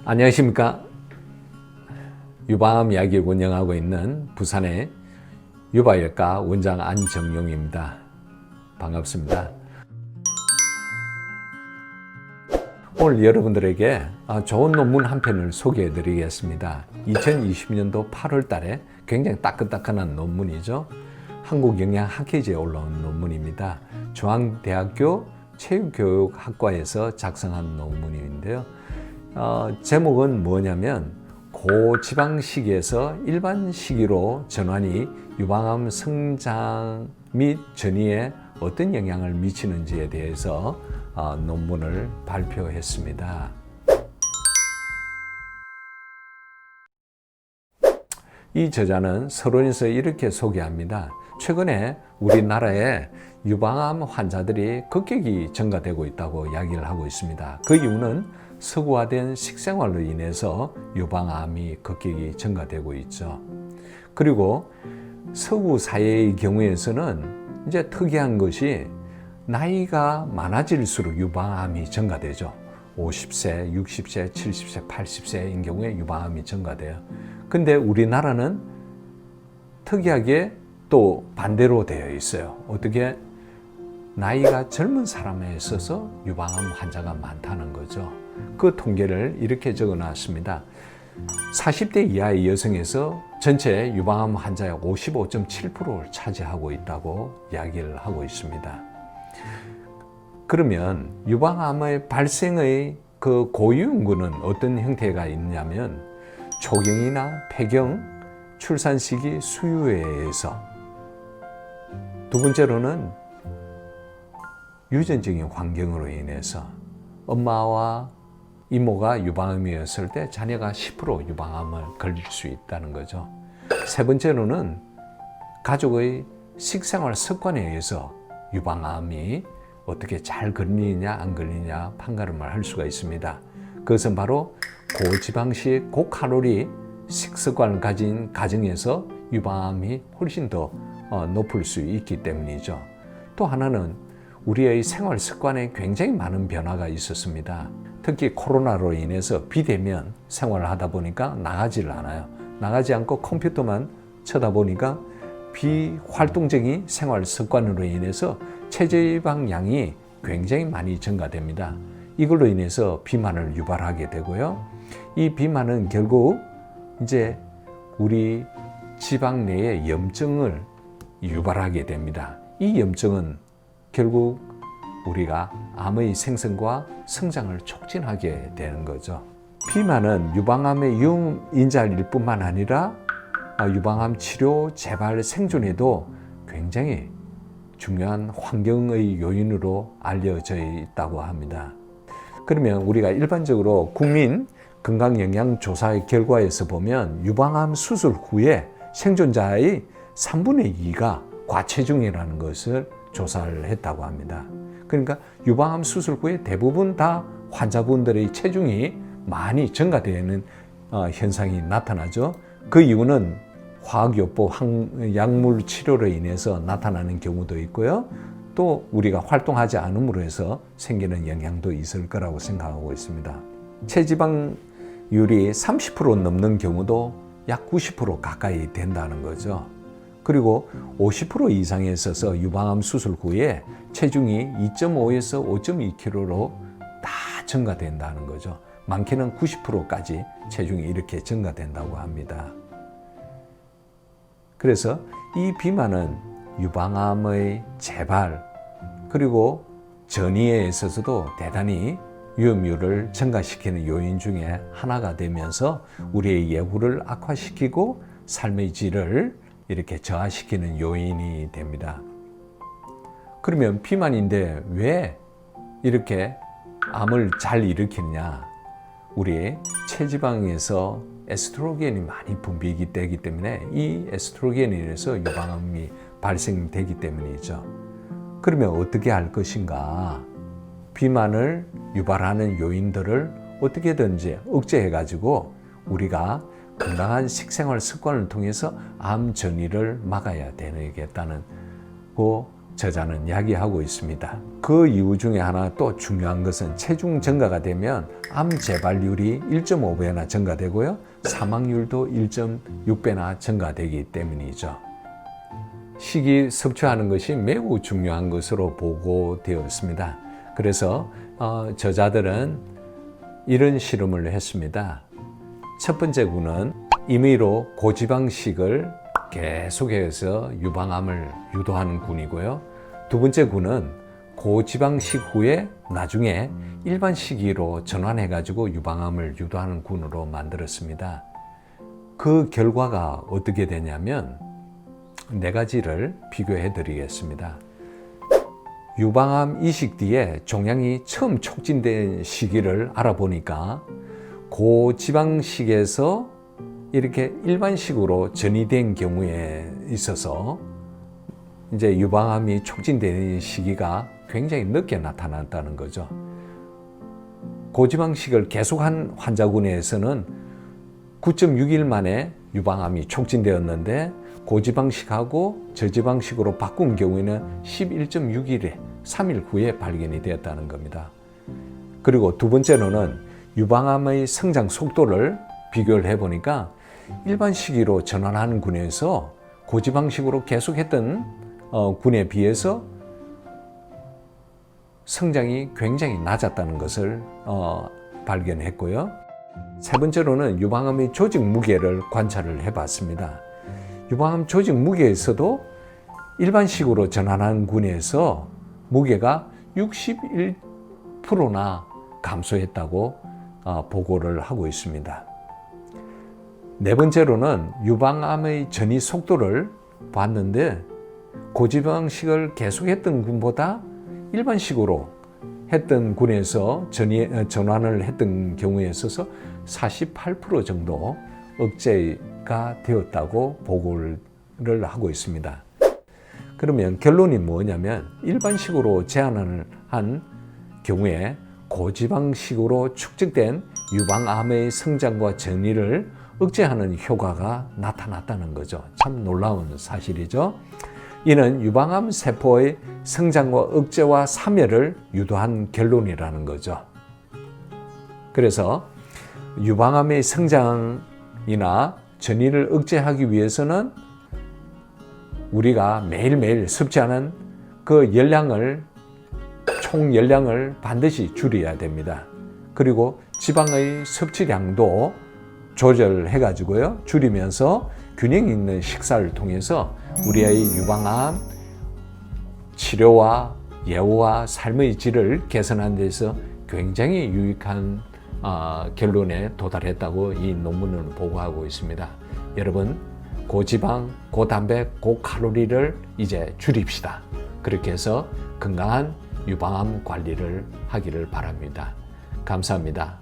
안녕하십니까. 유방암 이야기를 운영하고 있는 부산의 유바일과 원장 안정용입니다. 반갑습니다. 오늘 여러분들에게 좋은 논문 한 편을 소개해 드리겠습니다. 2020년도 8월 달에 굉장히 따끈따끈한 논문이죠. 한국영양학회지에 올라온 논문입니다. 중앙대학교 체육교육학과에서 작성한 논문인데요. 제목은 뭐냐면 고지방 식이에서 일반 식이로 전환이 유방암 성장 및 전이에 어떤 영향을 미치는지에 대해서 논문을 발표했습니다. 이 저자는 서론에서 이렇게 소개합니다. 최근에 우리나라에 유방암 환자들이 급격히 증가되고 있다고 이야기를 하고 있습니다. 그 이유는 서구화된 식생활로 인해서 유방암이 급격히 증가되고 있죠. 그리고 서구 사회의 경우에서는 이제 특이한 것이 나이가 많아질수록 유방암이 증가되죠. 50세, 60세, 70세, 80세인 경우에 유방암이 증가돼요. 근데 우리나라는 특이하게 또 반대로 되어 있어요. 어떻게? 나이가 젊은 사람에 있어서 유방암 환자가 많다는 거죠. 그 통계를 이렇게 적어 놨습니다. 40대 이하의 여성에서 전체 유방암 환자의 55.7%를 차지하고 있다고 이야기를 하고 있습니다. 그러면 유방암의 발생의 그 고유근은 어떤 형태가 있냐면 초경이나 폐경, 출산 시기 수유에 의해서, 두 번째로는 유전적인 환경으로 인해서 엄마와 이모가 유방암이었을 때 자녀가 10% 유방암을 걸릴 수 있다는 거죠. 세 번째로는 가족의 식생활 습관에 의해서 유방암이 어떻게 잘 걸리느냐 안 걸리느냐 판가름을 할 수가 있습니다. 그것은 바로 고지방식 고칼로리 식습관을 가진 가정에서 유방암이 훨씬 더 높을 수 있기 때문이죠. 또 하나는 우리의 생활 습관에 굉장히 많은 변화가 있었습니다. 특히 코로나로 인해서 비대면 생활을 하다 보니까 나가지를 않아요. 나가지 않고 컴퓨터만 쳐다보니까 비활동적인 생활 습관으로 인해서 체지방량이 굉장히 많이 증가됩니다. 이걸로 인해서 비만을 유발하게 되고요. 이 비만은 결국 이제 우리 지방 내에 염증을 유발하게 됩니다. 이 염증은 결국 우리가 암의 생성과 성장을 촉진하게 되는 거죠. 비만은 유방암의 유인자일 뿐만 아니라 유방암 치료, 재발, 생존에도 굉장히 중요한 환경의 요인으로 알려져 있다고 합니다. 그러면 우리가 일반적으로 국민 건강영양조사의 결과에서 보면 유방암 수술 후에 생존자의 3분의 2가 과체중이라는 것을 조사를 했다고 합니다. 그러니까 유방암 수술 후에 대부분 다 환자분들의 체중이 많이 증가되는 현상이 나타나죠. 그 이유는 화학요법, 약물 치료로 인해서 나타나는 경우도 있고요. 또 우리가 활동하지 않음으로 해서 생기는 영향도 있을 거라고 생각하고 있습니다. 체지방률이 30% 넘는 경우도 약 90% 가까이 된다는 거죠. 그리고 50% 이상에 있어서 유방암 수술 후에 체중이 2.5에서 5.2kg로 다 증가된다는 거죠. 많게는 90%까지 체중이 이렇게 증가된다고 합니다. 그래서 이 비만은 유방암의 재발 그리고 전이에 있어서도 대단히 위험률을 증가시키는 요인 중에 하나가 되면서 우리의 예후를 악화시키고 삶의 질을 이렇게 저하시키는 요인이 됩니다. 그러면 비만인데 왜 이렇게 암을 잘 일으키느냐? 우리 체지방에서 에스트로겐이 많이 분비되기 때문에 이 에스트로겐에 의해서 유방암이 발생되기 때문이죠. 그러면 어떻게 할 것인가? 비만을 유발하는 요인들을 어떻게든지 억제해가지고 우리가 건강한 식생활 습관을 통해서 암 전이를 막아야 되겠다는 그 저자는 이야기하고 있습니다. 그 이유 중에 하나 또 중요한 것은 체중 증가가 되면 암 재발률이 1.5배나 증가되고요. 사망률도 1.6배나 증가되기 때문이죠. 식이 섭취하는 것이 매우 중요한 것으로 보고되었습니다. 그래서 저자들은 이런 실험을 했습니다. 첫 번째 군은 임의로 고지방식을 계속해서 유방암을 유도하는 군이고요. 두 번째 군은 고지방식 후에 나중에 일반 식이로 전환해가지고 유방암을 유도하는 군으로 만들었습니다. 그 결과가 어떻게 되냐면 네 가지를 비교해 드리겠습니다. 유방암 이식 뒤에 종양이 처음 촉진된 시기를 알아보니까 고지방식에서 이렇게 일반식으로 전이된 경우에 있어서 이제 유방암이 촉진되는 시기가 굉장히 늦게 나타났다는 거죠. 고지방식을 계속한 환자군에서는 9.6일 만에 유방암이 촉진되었는데 고지방식하고 저지방식으로 바꾼 경우에는 11.6일에 3일 후에 발견이 되었다는 겁니다. 그리고 두 번째로는 유방암의 성장 속도를 비교를 해보니까 일반 시기로 전환하는 군에서 고지방식으로 계속했던 군에 비해서 성장이 굉장히 낮았다는 것을 발견했고요. 세 번째로는 유방암의 조직 무게를 관찰을 해봤습니다. 유방암 조직 무게에서도 일반식으로 전환한 군에서 무게가 61%나 감소했다고 보고를 하고 있습니다. 네 번째로는 유방암의 전이 속도를 봤는데 고지방식을 계속했던 군보다 일반식으로 했던 군에서 전환을 했던 경우에 있어서 48% 정도 억제가 되었다고 보고를 하고 있습니다. 그러면 결론이 뭐냐면 일반식으로 제한을 한 경우에 고지방식으로 축적된 유방암의 성장과 전이를 억제하는 효과가 나타났다는 거죠. 참 놀라운 사실이죠. 이는 유방암 세포의 성장과 억제와 사멸을 유도한 결론이라는 거죠. 그래서 유방암의 성장이나 전이를 억제하기 위해서는 우리가 매일매일 섭취하는 그 총 열량을 반드시 줄여야 됩니다. 그리고 지방의 섭취량도 조절해가지고요, 줄이면서 균형 있는 식사를 통해서 우리의 유방암 치료와 예후와 삶의 질을 개선하는 데서 굉장히 유익한 결론에 도달했다고 이 논문은 보고하고 있습니다. 여러분, 고지방, 고단백, 고칼로리를 이제 줄입시다. 그렇게 해서 건강한 유방암 관리를 하기를 바랍니다. 감사합니다.